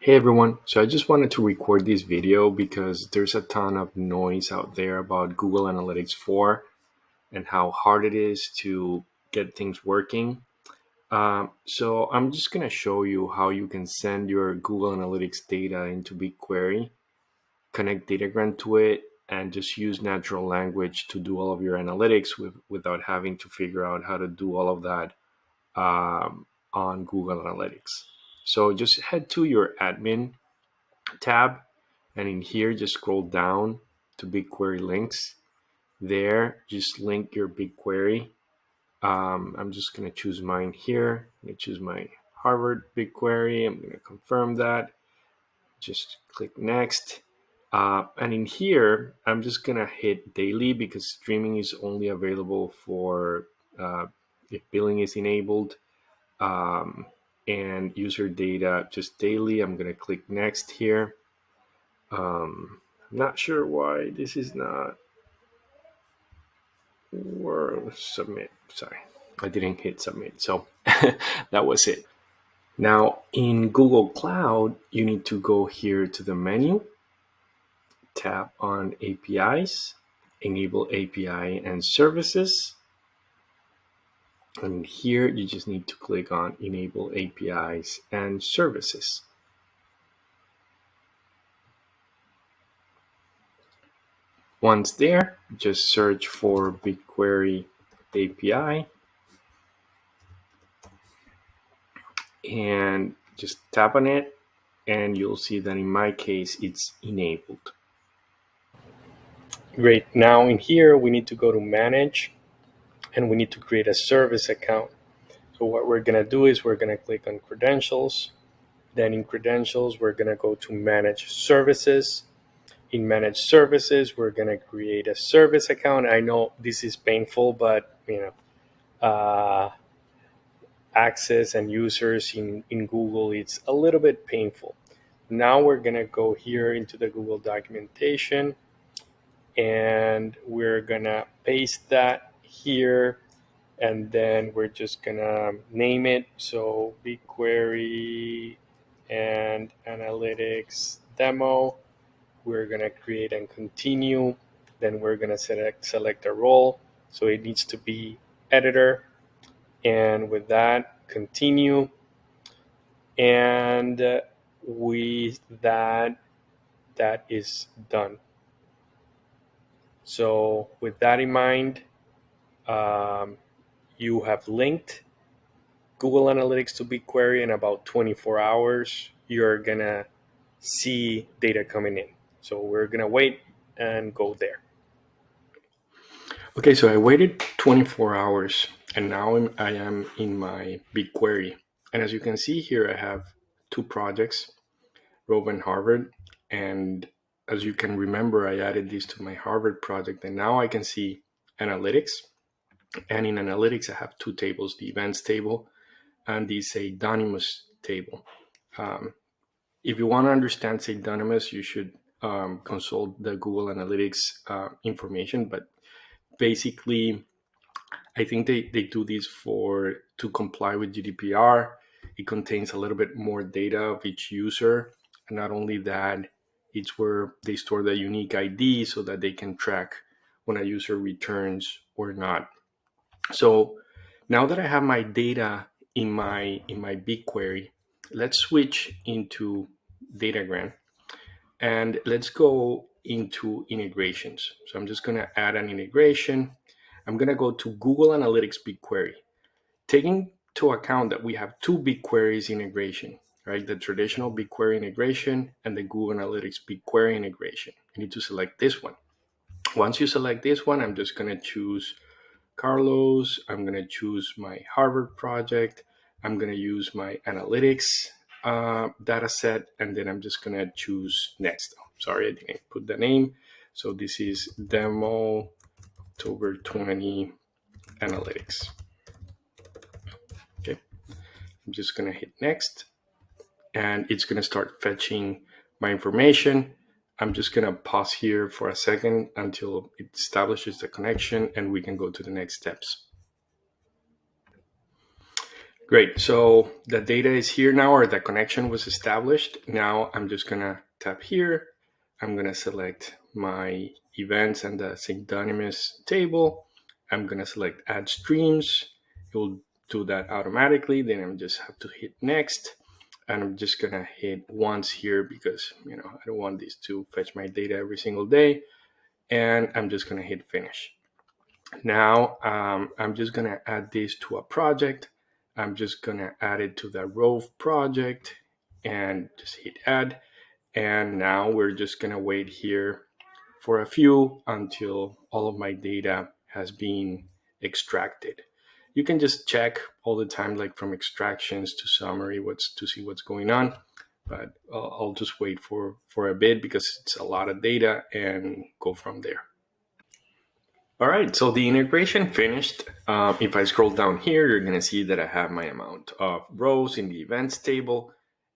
Hey everyone, so I just wanted to record this video because there's a ton of noise out there about Google Analytics 4 and how hard it is to get things working. So I'm just going to show you how you can send your Google Analytics data into BigQuery, connect Datagram to it, and just use natural language to do all of your analytics without having to figure out how to do all of that on Google Analytics. So just head to your admin tab, and in here just scroll down to BigQuery links. There just link your BigQuery. I'm just going to choose mine here. I'm going to choose my Harvard BigQuery. I'm going to confirm that. Just click next. And in here, I'm just going to hit daily because streaming is only available for if billing is enabled, and user data just daily. I'm going to click next here. I'm not sure why this is not submit. Sorry, I didn't hit submit. So that was it. Now in Google Cloud, you need to go here to the menu, tap on APIs, enable API and services. And here you just need to click on enable APIs and services. Once there, just search for BigQuery API and just tap on it, and you'll see that in my case it's enabled. Great. Now in here we need to go to manage, and we need to create a service account. So what we're going to do is we're going to click on credentials. Then in credentials we're going to go to manage services. In manage services we're going to create a service account. I know this is painful, but access and users in Google, it's a little bit painful. Now we're going to go here into the Google documentation, and we're going to paste that here, and then we're just going to name it. So BigQuery and Analytics Demo. We're going to create and continue. Then we're going to select a role. So it needs to be editor. And with that, continue. And with that is done. So with that in mind, you have linked Google Analytics to BigQuery. In about 24 hours, you're going to see data coming in. So we're going to wait and go there. Okay, so I waited 24 hours, and now I am in my BigQuery. And as you can see here, I have two projects, Rove and Harvard. And as you can remember, I added these to my Harvard project, and now I can see analytics. And in analytics, I have two tables, the events table and the pseudonymous table. If you want to understand pseudonymous, you should consult the Google Analytics information. But basically, I think they do this to comply with GDPR. It contains a little bit more data of each user. And not only that, it's where they store the unique ID so that they can track when a user returns or not. So now that I have my data in my BigQuery, let's switch into Datagram, and let's go into integrations. So I'm just going to add an integration. I'm going to go to Google Analytics BigQuery, taking to account that we have two BigQueries integration, right? The traditional BigQuery integration and the Google Analytics BigQuery integration. You need to select this one. Once you select this one, I'm just going to choose Carlos. I'm going to choose my Harvard project. I'm going to use my analytics data set, and then I'm just going to choose next. Sorry, I didn't put the name. So this is demo October 20 analytics. Okay, I'm just going to hit next, and it's going to start fetching my information. I'm just going to pause here for a second until it establishes the connection, and we can go to the next steps. Great. So the data is here now, or the connection was established. Now I'm just gonna tap here. I'm gonna select my events and the synonymous table. I'm gonna select add streams. It will do that automatically. Then I'm just have to hit next. And I'm just gonna hit once here because I don't want this to fetch my data every single day. And I'm just gonna hit finish. Now I'm just gonna add this to a project. I'm just gonna add it to the Rove project and just hit add. And now we're just gonna wait here for a few until all of my data has been extracted. You can just check all the time, like from extractions to summary, what's to see what's going on. But I'll just wait for a bit because it's a lot of data and go from there. All right, so the integration finished. If I scroll down here, you're going to see that I have my amount of rows in the events table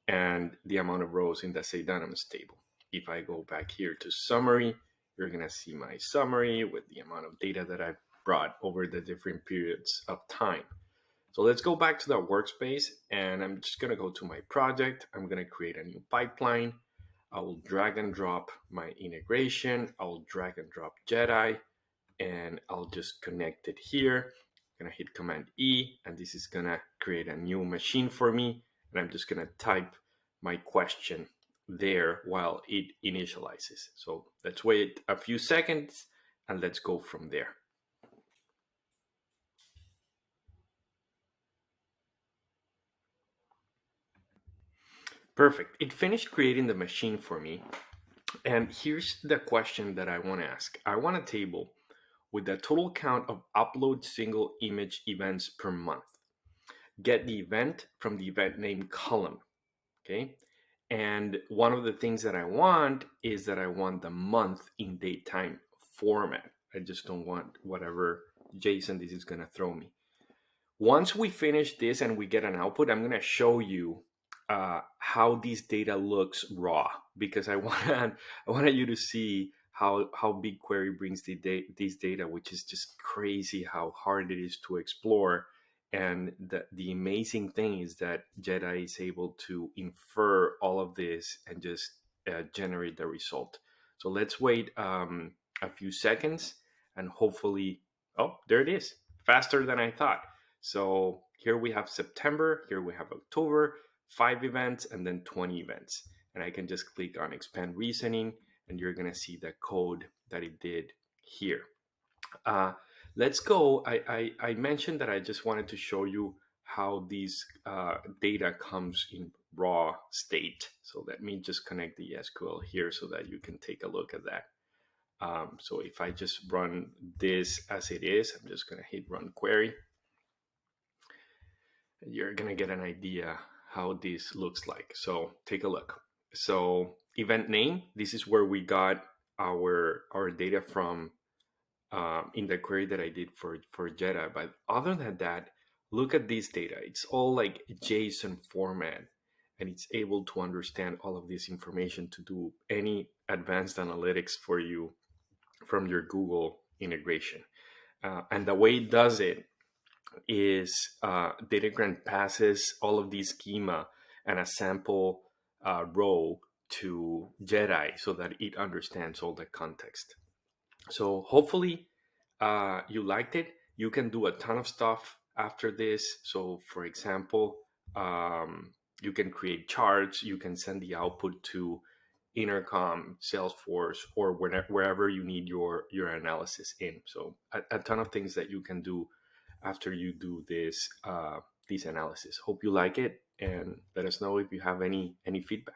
and the amount of rows in the pseudonymous table. If I go back here to summary, you're going to see my summary with the amount of data that I've brought over the different periods of time. So let's go back to the workspace, and I'm just going to go to my project. I'm going to create a new pipeline. I will drag and drop my integration. I will drag and drop Jedi, and I'll just connect it here. I'm gonna hit Command E, and this is gonna create a new machine for me. And I'm just gonna type my question there while it initializes. So let's wait a few seconds and let's go from there. Perfect. It finished creating the machine for me. And here's the question that I want to ask. I want a table with the total count of upload single image events per month. Get the event from the event name column. Okay. And one of the things that I want is that I want the month in datetime format. I just don't want whatever JSON this is going to throw me. Once we finish this and we get an output, I'm going to show you how this data looks raw, because I want you to see how BigQuery brings this data, which is just crazy how hard it is to explore. And the amazing thing is that Jedi is able to infer all of this and just generate the result. So let's wait a few seconds and hopefully, oh, there it is, faster than I thought. So here we have September, here we have October, 5 events, and then 20 events. And I can just click on expand reasoning, and you're going to see the code that it did here. Let's go. I mentioned that I just wanted to show you how these data comes in raw state. So let me just connect the SQL here so that you can take a look at that. So if I just run this as it is, I'm just going to hit run query. You're going to get an idea how this looks like. So take a look. So event name, this is where we got our data from in the query that I did for Jedi. But other than that, look at this data. It's all like JSON format, and it's able to understand all of this information to do any advanced analytics for you from your Google integration. And the way it does it is Datagram passes all of these schema and a sample row to Jedi so that it understands all the context. So hopefully you liked it. You can do a ton of stuff after this. So for example, you can create charts. You can send the output to Intercom, Salesforce, or wherever you need your analysis in. So a ton of things that you can do after you do this analysis. Hope you like it, and let us know if you have any feedback.